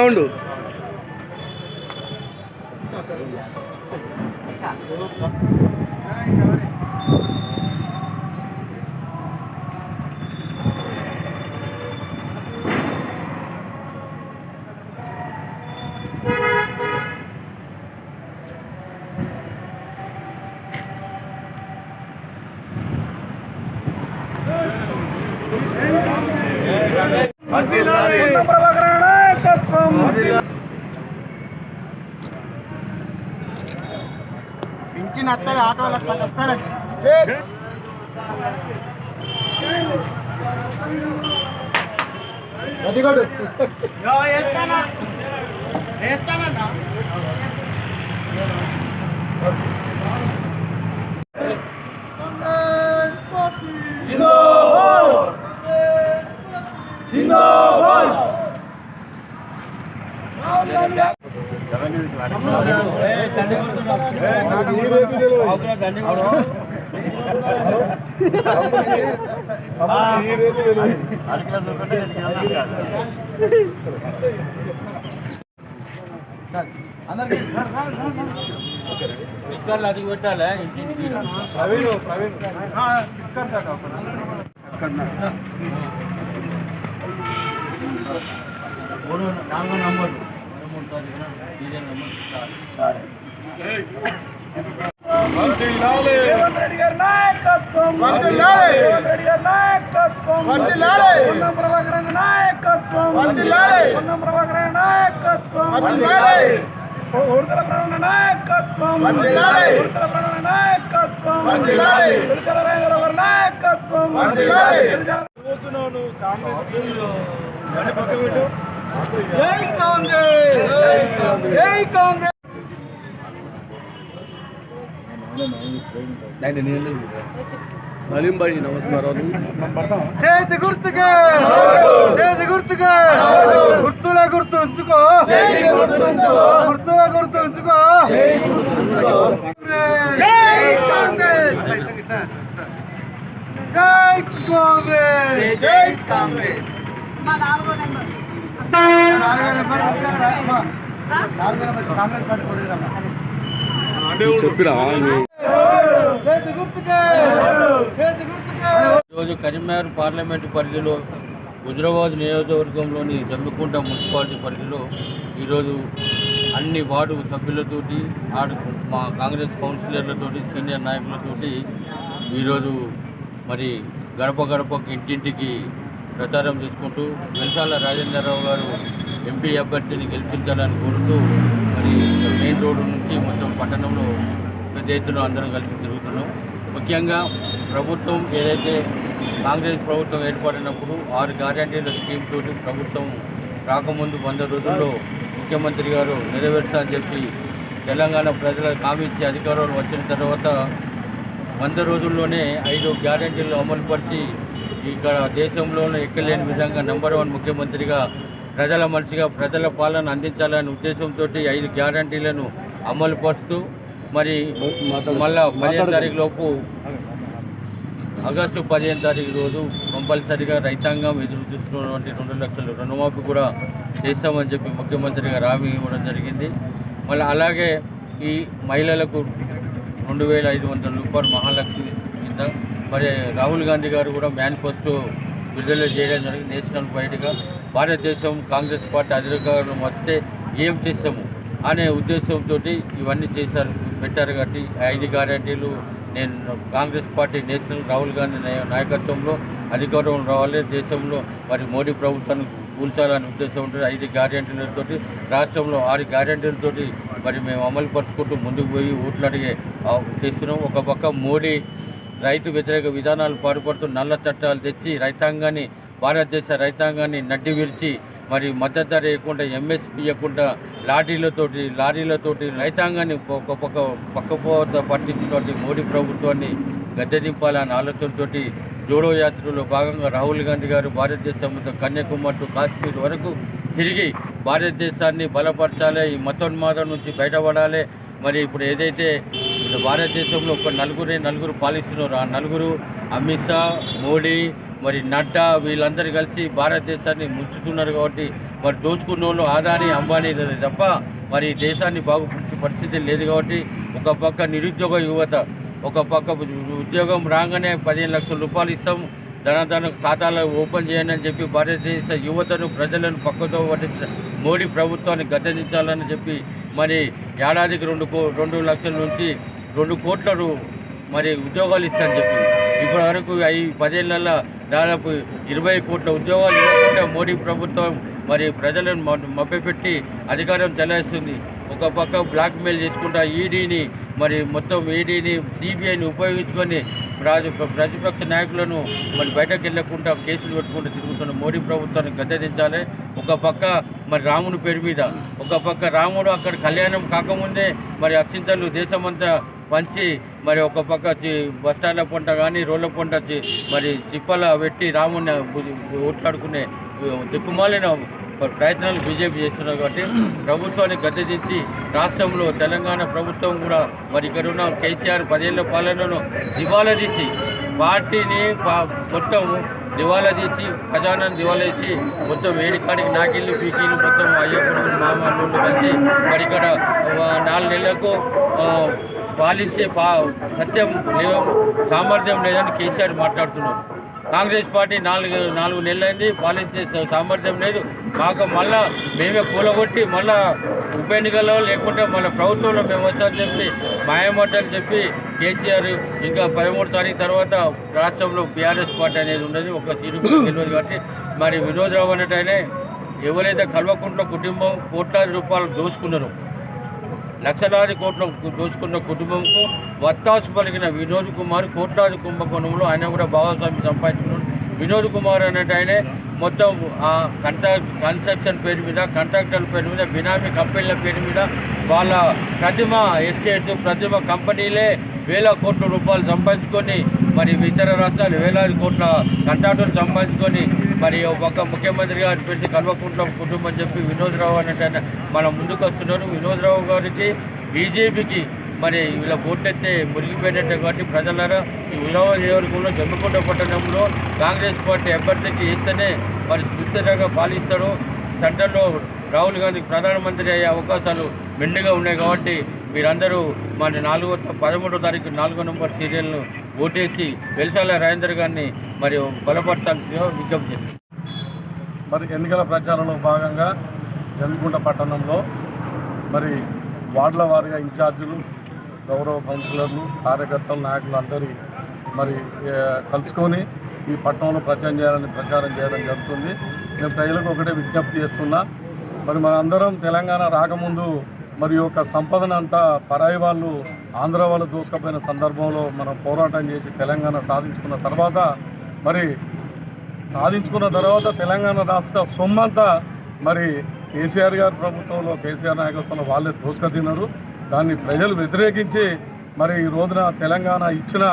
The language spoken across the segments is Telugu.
ఉండు పింఛన్ వస్తుంది ఆటోలకు వస్తాను వేస్తానన్నా అది పెట్టాలి నాలుగో నంబర్ జై కాంగ్రెస్ జై కాంగ్రెస్ నలీం భాయ్ నమస్కారాలు. చేతి గుర్తుకే గుర్తుల గుర్తు ఉంచుకో గుర్తుల గుర్తు ఉంచుకో జై కాంగ్రెస్ జై కాంగ్రెస్ జై కాంగ్రెస్ చెప్పిరా ఈరోజు కరీంనగర్ పార్లమెంటు పరిధిలో హుజురాబాద్ నియోజకవర్గంలోని జమ్మికుంట మున్సిపాలిటీ పరిధిలో ఈరోజు అన్ని వార్డు సభ్యులతోటి మా కాంగ్రెస్ కౌన్సిలర్లతోటి సీనియర్ నాయకులతోటి ఈరోజు మరి గడప గడపకి ఇంటింటికి ప్రచారం చేసుకుంటూ వెల్సాల రాజేంద్రరావు గారు ఎంపీ అభ్యర్థిని గెలిపించాలని కోరుతూ మరి మెయిన్ రోడ్డు నుంచి మొత్తం పట్టణంలో పెద్ద ఎత్తున అందరం కలిసి తిరుగుతున్నాం. ముఖ్యంగా ప్రభుత్వం ఏదైతే కాంగ్రెస్ ప్రభుత్వం ఏర్పడినప్పుడు 6 గ్యారెంటీల స్కీమ్ తోటి ప్రభుత్వం రాకముందు 100 రోజుల్లో ముఖ్యమంత్రి గారు నెరవేర్చాలని చెప్పి తెలంగాణ ప్రజలకు హామీ ఇచ్చి అధికారంలో వచ్చిన తర్వాత 100 రోజుల్లోనే 5 గ్యారెంటీలు అమలుపరిచి ఇక్కడ దేశంలోనే ఎక్కలేని విధంగా నంబర్ 1 ముఖ్యమంత్రిగా ప్రజల మనిషిగా ప్రజల పాలన అందించాలనే ఉద్దేశంతో 5 గ్యారెంటీలను అమలుపరుస్తూ మరి మళ్ళా 15వ తారీఖు లోపు ఆగస్టు 15వ తారీఖు రోజు కంపల్సరీగా రైతాంగం ఎదురు చూస్తున్నటువంటి 2 లక్షల రుణమాఫీ కూడా చేస్తామని చెప్పి ముఖ్యమంత్రి గారు హామీ ఇవ్వడం జరిగింది. మళ్ళీ అలాగే ఈ మహిళలకు 2500 రూపాయలు మహాలక్ష్మి కింద మరి రాహుల్ గాంధీ గారు కూడా మేనిఫెస్టో విడుదల చేయడం జరిగింది. నేషనల్ వైడ్గా భారతదేశం కాంగ్రెస్ పార్టీ అధికారం వస్తే ఏం చేస్తాము అనే ఉద్దేశంతో ఇవన్నీ పెట్టారు కాబట్టి 5 గ్యారెంటీలు నేను కాంగ్రెస్ పార్టీ నేషనల్ రాహుల్ గాంధీ నాయకత్వంలో అధికారంలో రావాలి, దేశంలో మరి మోడీ ప్రభుత్వాన్ని కూల్చాలనే ఉద్దేశం ఉంటుంది. 5 గ్యారెంటీలతోటి రాష్ట్రంలో 6 గ్యారెంటీలతోటి మరి మేము అమలు పరుచుకుంటూ ముందుకు పోయి ఓట్లు అడిగే చేస్తున్నాం. ఒక పక్క మోడీ రైతు వ్యతిరేక విధానాలు పాటుపడుతూ నల్ల చట్టాలు తెచ్చి రైతాంగాన్ని, భారతదేశ రైతాంగాన్ని నడ్డి విరిచి మరి మద్దతు ధర ఇవ్వకుండా, ఎంఎస్పీ ఇవ్వకుండా లారీలతోటి రైతాంగాన్ని ఒక పక్కపోత పట్టించినటువంటి మోడీ ప్రభుత్వాన్ని గద్దె దింపాలనే ఆలోచనతోటి జోడో యాత్రలో భాగంగా రాహుల్ గాంధీ గారు భారతదేశం కన్యాకుమారి టు కాశ్మీర్ వరకు తిరిగి భారతదేశాన్ని బలపరచాలి, ఈ మతోన్మాదం నుంచి బయటపడాలి. మరి ఇప్పుడు ఏదైతే భారతదేశంలో ఒక నలుగురు పాలిస్తున్నారు, ఆ నలుగురు అమిత్ షా, మోడీ, మరి నడ్డా వీళ్ళందరూ కలిసి భారతదేశాన్ని ముంచుతున్నారు. కాబట్టి మరి దోచుకున్న వాళ్ళు ఆదాని అంబానీ తప్ప మరి దేశాన్ని బాగుపరిచే పరిస్థితి లేదు. కాబట్టి ఒక పక్క నిరుద్యోగ యువత, ఒక పక్క ఉద్యోగం రాగానే 15 లక్షల రూపాయలు ఇస్తాం, ధన ఖాతాలు ఓపెన్ చేయండి అని చెప్పి భారతదేశ యువతను, ప్రజలను పక్కతో పట్టించిన మోడీ ప్రభుత్వాన్ని గద్దెదించాలని చెప్పి మరి ఏడాదికి 2 లక్షల నుంచి 2 కోట్ల మరి ఉద్యోగాలు ఇస్తానని చెప్పి ఇప్పటి వరకు 10 ఏళ్లలో దాదాపు 20 కోట్ల ఉద్యోగాలు ఇవ్వకుండా మోడీ ప్రభుత్వం మరి ప్రజలను మభ్యపెట్టి అధికారం చెలాయిస్తుంది. ఒక పక్క బ్లాక్మెయిల్ చేసుకుంటా ఈడీని మరి మొత్తం ఈడీని సిబిఐని ఉపయోగించుకొని ప్రతిపక్ష నాయకులను మరి బయటకు వెళ్ళకుండా కేసులు పెట్టుకుంటూ తిరుగుతున్న మోడీ ప్రభుత్వాన్ని గద్దెదించాలి. ఒక పక్క మరి రాముని పేరు మీద, ఒక పక్క రాముడు అక్కడ కళ్యాణం కాకముందే మరి అక్షింతలు దేశమంతా పంచి మరి ఒక పక్క బస్టాండ్ల పొంట కానీ రోడ్ల పొంట మరి చిప్పల పెట్టి రాముని ఓట్లాడుకునే దిక్కుమాలిన ప్రయత్నాలు బీజేపీ చేస్తున్నారు. కాబట్టి ప్రభుత్వాన్ని గద్దెదించి రాష్ట్రంలో తెలంగాణ ప్రభుత్వం కూడా మరి ఇక్కడ ఉన్న కేసీఆర్ 10 ఏళ్ల పాలనను దివాలా తీసి పార్టీని మొత్తం దివాలా తీసి ఖజానాన్ని దివాలా తీసి మొత్తం ఏడికాడికి నాకిళ్ళు పీకిళ్ళు మొత్తం అయ్యప్పుడు మామూలు కలిసి మరి ఇక్కడ 4 నెలలకు పాలించే సత్యం లేవు, సామర్థ్యం లేదని కేసీఆర్ మాట్లాడుతున్నారు. కాంగ్రెస్ పార్టీ 4 నెలలైంది, పాలించే సామర్థ్యం లేదు, మాకు మళ్ళా మేమే కూలగొట్టి మళ్ళా ఉప ఎన్నికల్లో లేకుంటే మళ్ళీ ప్రభుత్వంలో మేము వస్తామని చెప్పి మాయమాటని చెప్పి కేసీఆర్ ఇంకా 13 తారీఖు తర్వాత రాష్ట్రంలో బీఆర్ఎస్ పార్టీ అనేది ఉన్నది, ఒక సీటు తెలియదు. కాబట్టి మరి వినోద్ రావు అనేటనే ఎవరైతే కల్వకుంట్ల కుటుంబం కోట్లాది రూపాయలు దోచుకున్నారో, లక్షలాది కోట్ల దోచుకున్న కుటుంబంకు వత్తాసు పలికిన వినోద్ కుమార్ కోట్లాది కుంభకోణంలో ఆయన కూడా భాగస్వామి సంపాదించుకున్నాడు. వినోద్ కుమార్ అనేటి ఆయనే మొత్తం ఆ కన్స్ట్రక్షన్ పేరు మీద, కాంట్రాక్టర్ల పేరు మీద, బినామీ కంపెనీల పేరు మీద వాళ్ళ ప్రతిమ ఎస్టేట్స్, ప్రతిమ కంపెనీలే వేల కోట్ల రూపాయలు సంపాదించుకొని మరి ఇతర రాష్ట్రాలు వేలాది కోట్ల కాంట్రాక్టర్లు సంపాదించుకొని మరి ఒక ముఖ్యమంత్రి గారి పెట్టి కల్వకుంట్ల కుటుంబం చెప్పి వినోద్ రావు అనేట మనం ముందుకు వస్తున్నారు. వినోద్ రావు గారికి బీజేపీకి మరి వీళ్ళ ఓట్లెత్తే మురిగిపోయినట్టే. కాబట్టి ప్రజలారా ఈ ఉలవ నియోజకవర్గంలో జమ్మికుంట పట్టణంలో కాంగ్రెస్ పార్టీ అభ్యర్థికి ఇస్తేనే మరి సుస్థిరంగా పాలిస్తాడు. సెంటర్లో రాహుల్ గాంధీ ప్రధానమంత్రి అయ్యే అవకాశాలు మెండుగా ఉన్నాయి. కాబట్టి మీరందరూ మరి 13వ తారీఖు 4వ నంబర్ సీరియల్ను ఓటేసి వెల్సాల రాజేందర్ గారిని మరి బలపరచాల్సిందిగా విజ్ఞప్తి చేస్తారు. మరి ఎన్నికల ప్రచారంలో భాగంగా జమ్మికుంట పట్టణంలో మరి వార్డుల వారీగా ఇన్ఛార్జీలు, గౌరవ కౌన్సిలర్లు, కార్యకర్తలు, నాయకులు అందరి మరి కలుసుకొని ఈ పట్టణంలో ప్రచారం చేయడం జరుగుతుంది. నేను ప్రజలకు ఒకటే విజ్ఞప్తి చేస్తున్నా, మరి మనందరం తెలంగాణ రాకముందు మరి యొక్క సంపదను అంతా పరాయి వాళ్ళు, ఆంధ్ర వాళ్ళు దోసుకపోయిన సందర్భంలో మనం పోరాటం చేసి తెలంగాణ సాధించుకున్న తర్వాత తెలంగాణ రాష్ట్ర సొమ్మంతా మరి కేసీఆర్ గారి ప్రభుత్వంలో, కేసీఆర్ నాయకత్వంలో వాళ్ళే దోసుక తిన్నారు. దాన్ని ప్రజలు వ్యతిరేకించి మరి ఈ రోజున తెలంగాణ ఇచ్చిన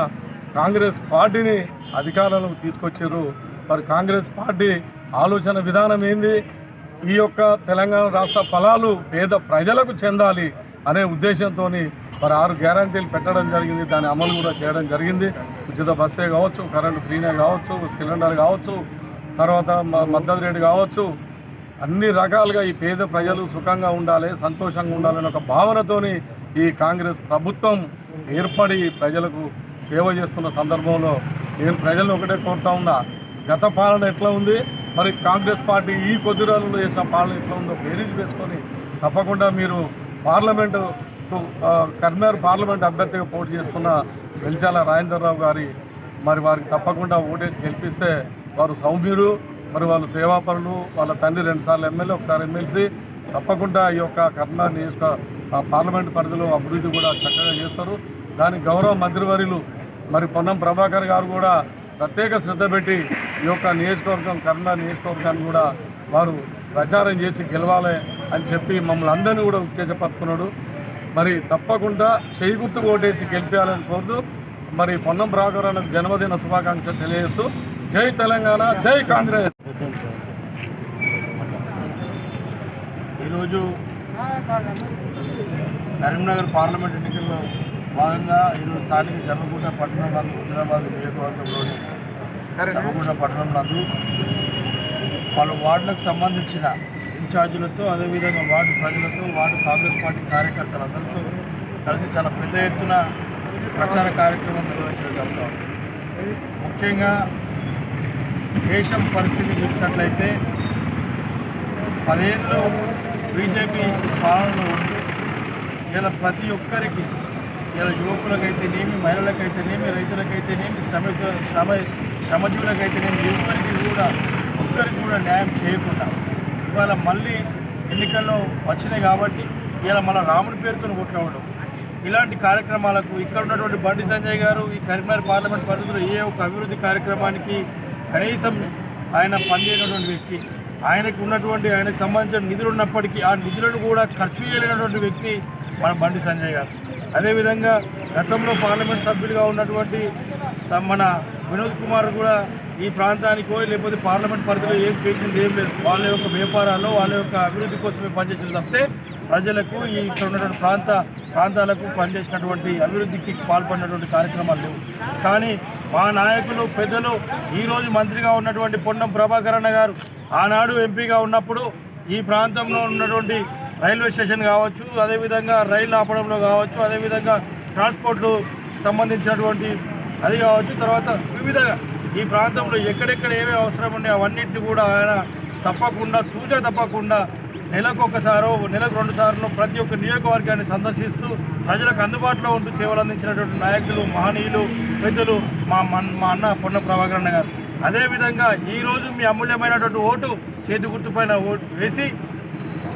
కాంగ్రెస్ పార్టీని అధికారంలోకి తీసుకొచ్చారు. మరి కాంగ్రెస్ పార్టీ ఆలోచన విధానం ఏంది? ఈ యొక్క తెలంగాణ రాష్ట్ర ఫలాలు పేద ప్రజలకు చెందాలి అనే ఉద్దేశంతో మరి 6 గ్యారంటీలు పెట్టడం జరిగింది. దాని అమలు కూడా చేయడం జరిగింది. ఉచిత బస్సే కావచ్చు, కరెంటు ఫ్రీనే కావచ్చు, సిలిండర్ కావచ్చు, తర్వాత మద్దతు రేటు కావచ్చు, అన్ని రకాలుగా ఈ పేద ప్రజలు సుఖంగా ఉండాలి, సంతోషంగా ఉండాలనే ఒక భావనతోని ఈ కాంగ్రెస్ ప్రభుత్వం ఏర్పడి ప్రజలకు సేవ చేస్తున్న సందర్భంలో నేను ప్రజలను ఒకటే కోరుతా ఉన్నా, గత పాలన ఎట్లా ఉంది, మరి కాంగ్రెస్ పార్టీ ఈ కొద్ది రోజుల్లో చేసిన పాలన ఎట్లా ఉందో బేరీజ్ వేసుకొని తప్పకుండా మీరు కరీంనగర్ పార్లమెంట్ అభ్యర్థిగా పోటీ చేస్తున్న వెలిచాల రాజేంద్రరావు గారి మరి వారికి తప్పకుండా ఓటేసి గెలిపిస్తే వారు సౌమ్యులు, మరి వాళ్ళు సేవాపరులు, వాళ్ళ తండ్రి 2 సార్లు ఎమ్మెల్యే, 1 సారి ఎమ్మెల్సీ. తప్పకుండా ఈ యొక్క కర్నూలు నియోజక పార్లమెంట్ పరిధిలో అభివృద్ధి కూడా చక్కగా చేస్తారు. దానికి గౌరవ మంత్రివర్యులు మరి పొన్నం ప్రభాకర్ గారు కూడా ప్రత్యేక శ్రద్ధ పెట్టి ఈ యొక్క నియోజకవర్గం కర్నూలు నియోజకవర్గాన్ని కూడా వారు ప్రచారం చేసి గెలవాలి అని చెప్పి మమ్మల్ని అందరినీ కూడా ఉత్తేజపరుస్తున్నాడు. మరి తప్పకుండా చేయి గుర్తుకు ఓటేసి గెలిపించాలని కోరుతూ మరి పొన్నం ప్రభాకర్ అన్న జన్మదిన శుభాకాంక్షలు తెలియజేస్తూ జై తెలంగాణ, జై కాంగ్రెస్. ఈరోజు కరీంనగర్ పార్లమెంట్ ఎన్నికల్లో భాగంగా ఈరోజు స్థానిక జమ్మగుంట పట్టణం నందు, హుజరాబాద్ నియోజకవర్గంలోని జమ్మగుంట పట్టణం నందు వాళ్ళ వార్డులకు సంబంధించిన ఇన్ఛార్జీలతో, అదేవిధంగా వార్డు ప్రజలతో, వార్డు కాంగ్రెస్ పార్టీ కార్యకర్తలందరితో కలిసి చాలా పెద్ద ఎత్తున ప్రచార కార్యక్రమం నిర్వహించడం జరుగుతుంది. ముఖ్యంగా దేశం పరిస్థితి చూసినట్లయితే 10 ఏళ్ళు బీజేపీ పాలనలో ఉంటూ ఇలా ప్రతి ఒక్కరికి, ఇలా యువకులకైతేనేమి, మహిళలకైతేనేమి, రైతులకైతేనేమి, శ్రమజీవులకైతేనేమి ఒక్కరికి కూడా న్యాయం చేయకుండా ఇవాళ మళ్ళీ ఎన్నికల్లో వచ్చినాయి కాబట్టి ఇలా మళ్ళీ రాముడి పేరుతో ఓట్లు అవ్వడం, ఇలాంటి కార్యక్రమాలకు ఇక్కడ ఉన్నటువంటి బండి సంజయ్ గారు ఈ కరీంనగర్ పార్లమెంట్ పరిధిలో ఏ ఒక్క అభివృద్ధి కార్యక్రమానికి కనీసం ఆయన పనిచేయనటువంటి వ్యక్తి, ఆయనకు సంబంధించిన నిధులు ఉన్నప్పటికీ ఆ నిధులను కూడా ఖర్చు చేయలేనటువంటి వ్యక్తి మన బండి సంజయ్ గారు. అదేవిధంగా గతంలో పార్లమెంట్ సభ్యులుగా ఉన్నటువంటి మన వినోద్ కుమార్ కూడా ఈ ప్రాంతానికో లేకపోతే పార్లమెంట్ పరిధిలో ఏం చేసింది ఏం లేదు. వాళ్ళ యొక్క వ్యాపారాల్లో వాళ్ళ యొక్క అభివృద్ధి కోసమే పనిచేసిన తప్పితే ప్రజలకు ఈ ఇక్కడ ఉన్నటువంటి ప్రాంతాలకు పనిచేసినటువంటి అభివృద్ధికి పాల్పడినటువంటి కార్యక్రమాలు లేవు. కానీ మా నాయకులు పెద్దలు ఈరోజు మంత్రిగా ఉన్నటువంటి పొన్నం ప్రభాకర్ అన్న గారు ఆనాడు ఎంపీగా ఉన్నప్పుడు ఈ ప్రాంతంలో ఉన్నటువంటి రైల్వే స్టేషన్ కావచ్చు, అదేవిధంగా రైలు ఆపడంలో కావచ్చు, అదేవిధంగా ట్రాన్స్పోర్ట్లు సంబంధించినటువంటి అది కావచ్చు, తర్వాత వివిధంగా ఈ ప్రాంతంలో ఎక్కడెక్కడ ఏమేమి అవసరం ఉన్నాయో అవన్నింటినీ కూడా ఆయన తప్పకుండా నెలకు 2 సార్లు ప్రతి ఒక్క నియోజకవర్గాన్ని సందర్శిస్తూ ప్రజలకు అందుబాటులో ఉంటూ సేవలు అందించినటువంటి నాయకులు, మహనీయులు, పెద్దలు మా అన్న పొన్నం ప్రభాకర్ అన్న గారు. అదేవిధంగా ఈరోజు మీ అమూల్యమైనటువంటి ఓటు చేతి గుర్తుపైన ఓటు వేసి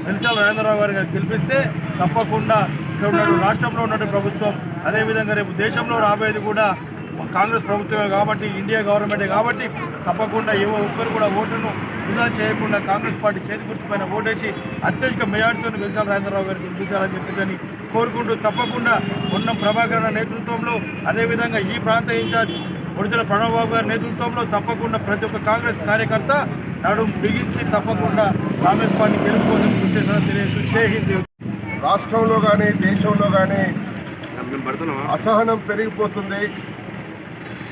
వెలిచాల రాజేంద్రరావు గారు గెలిపిస్తే తప్పకుండా ఇక్కడ రాష్ట్రంలో ఉన్నటువంటి ప్రభుత్వం, అదేవిధంగా రేపు దేశంలో రాబోయేది కూడా కాంగ్రెస్ ప్రభుత్వమే కాబట్టి, ఇండియా గవర్నమెంటే కాబట్టి తప్పకుండా ఏ ఒక్కరు కూడా ఓటును వృధా చేయకుండా కాంగ్రెస్ పార్టీ చేతి గుర్తుపైన ఓటేసి అత్యధిక మెజార్టీతో వెలిచాల రాజేంద్రరావు గారికి గెలిపించాలని చెప్పేసి కోరుకుంటూ తప్పకుండా పొన్నం ప్రభాకర్ నేతృత్వంలో, అదేవిధంగా ఈ ప్రాంత ఇన్ఛార్జ్ ఒడిదల ప్రణవబాబు గారి నేతృత్వంలో తప్పకుండా ప్రతి ఒక్క కాంగ్రెస్ కార్యకర్త నడుము బిగించి తప్పకుండా కాంగ్రెస్ పార్టీ గెలుపుకోవాలని కృషి చేస్తారని తెలియజేస్తూ జై హింద్. రాష్ట్రంలో కానీ దేశంలో కానీ అసహనం పెరిగిపోతుంది.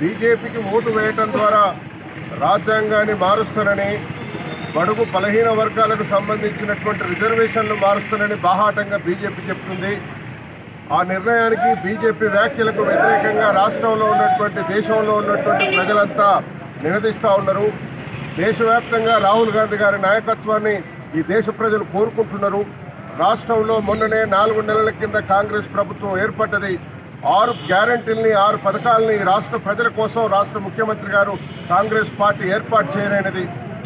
బీజేపీకి ఓటు వేయటం ద్వారా రాజ్యాంగాన్ని మారుస్తారని, బడుగు బలహీన వర్గాలకు సంబంధించినటువంటి రిజర్వేషన్లు మారుస్తారని బాహాటంగా బీజేపీ చెప్తుంది. ఆ నిర్ణయానికి, బీజేపీ వ్యాఖ్యలకు వ్యతిరేకంగా రాష్ట్రంలో ఉన్నటువంటి, దేశంలో ఉన్నటువంటి ప్రజలంతా నినదిస్తూ ఉన్నారు. దేశవ్యాప్తంగా రాహుల్ గాంధీ గారి నాయకత్వాన్ని ఈ దేశ ప్రజలు కోరుకుంటున్నారు. రాష్ట్రంలో మొన్ననే 4 నెలల కింద కాంగ్రెస్ ప్రభుత్వం ఏర్పడ్డది. 6 గ్యారంటీల్ని, 6 పథకాలని రాష్ట్ర ప్రజల కోసం రాష్ట్ర ముఖ్యమంత్రి గారు కాంగ్రెస్ పార్టీ ఏర్పాటు చేయనది.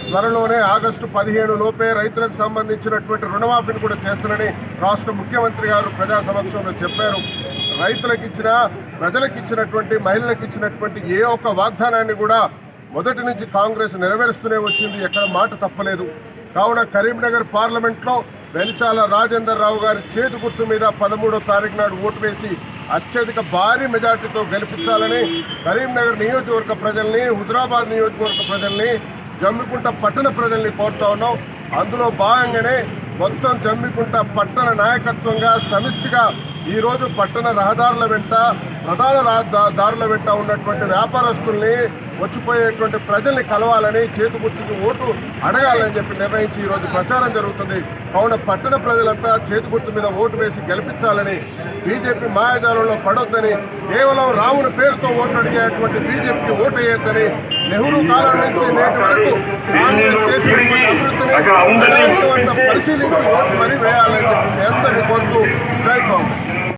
త్వరలోనే ఆగస్టు 15 లోపే రైతులకు సంబంధించినటువంటి రుణమాఫీని కూడా చేస్తారని రాష్ట్ర ముఖ్యమంత్రి గారు ప్రజా సమక్షంలో చెప్పారు. రైతులకు ఇచ్చిన, ప్రజలకు ఇచ్చినటువంటి, మహిళలకు ఇచ్చినటువంటి ఏ ఒక్క వాగ్దానాన్ని కూడా మొదటి నుంచి కాంగ్రెస్ నెరవేరుస్తూనే వచ్చింది, ఎక్కడ మాట తప్పలేదు. కావున కరీంనగర్ పార్లమెంట్లో వెలిచాల రాజేంద్రరావు గారి చేతి గుర్తు మీద 13వ తారీఖు నాడు ఓటు వేసి అత్యధిక భారీ మెజార్టీతో గెలిపించాలని కరీంనగర్ నియోజకవర్గ ప్రజల్ని, హుజరాబాద్ నియోజకవర్గ ప్రజల్ని, జమ్మికుంట పట్టణ ప్రజల్ని కోరుతా ఉన్నాం. అందులో భాగంగానే మొత్తం జమ్మికుంట పట్టణ నాయకత్వంగా సమిష్టిగా ఈరోజు పట్టణ రహదారుల వెంట, ప్రధాన దారుల వెంట ఉన్నటువంటి వ్యాపారస్తుల్ని, వచ్చిపోయేటువంటి ప్రజల్ని కలవాలని, చేతి గుర్తుకు ఓటు అడగాలని చెప్పి నిర్ణయించి ఈరోజు ప్రచారం జరుగుతుంది. కావున పట్టణ ప్రజలంతా చేతి గుర్తు మీద ఓటు వేసి గెలిపించాలని, బీజేపీ మాయాజాలంలో పడొద్దని, కేవలం రాముని పేరుతో ఓటు అడిగేటువంటి బీజేపీకి ఓటు వేయొద్దని, నెహ్రూ కాలం నుంచి నేటి వరకు కాంగ్రెస్ చేసినటువంటి అభివృద్ధిని పరిశీలించి ఓటు మరీ వేయాలని చెప్పి అందరినీ కోరుతూ జై కాంగ్రెస్.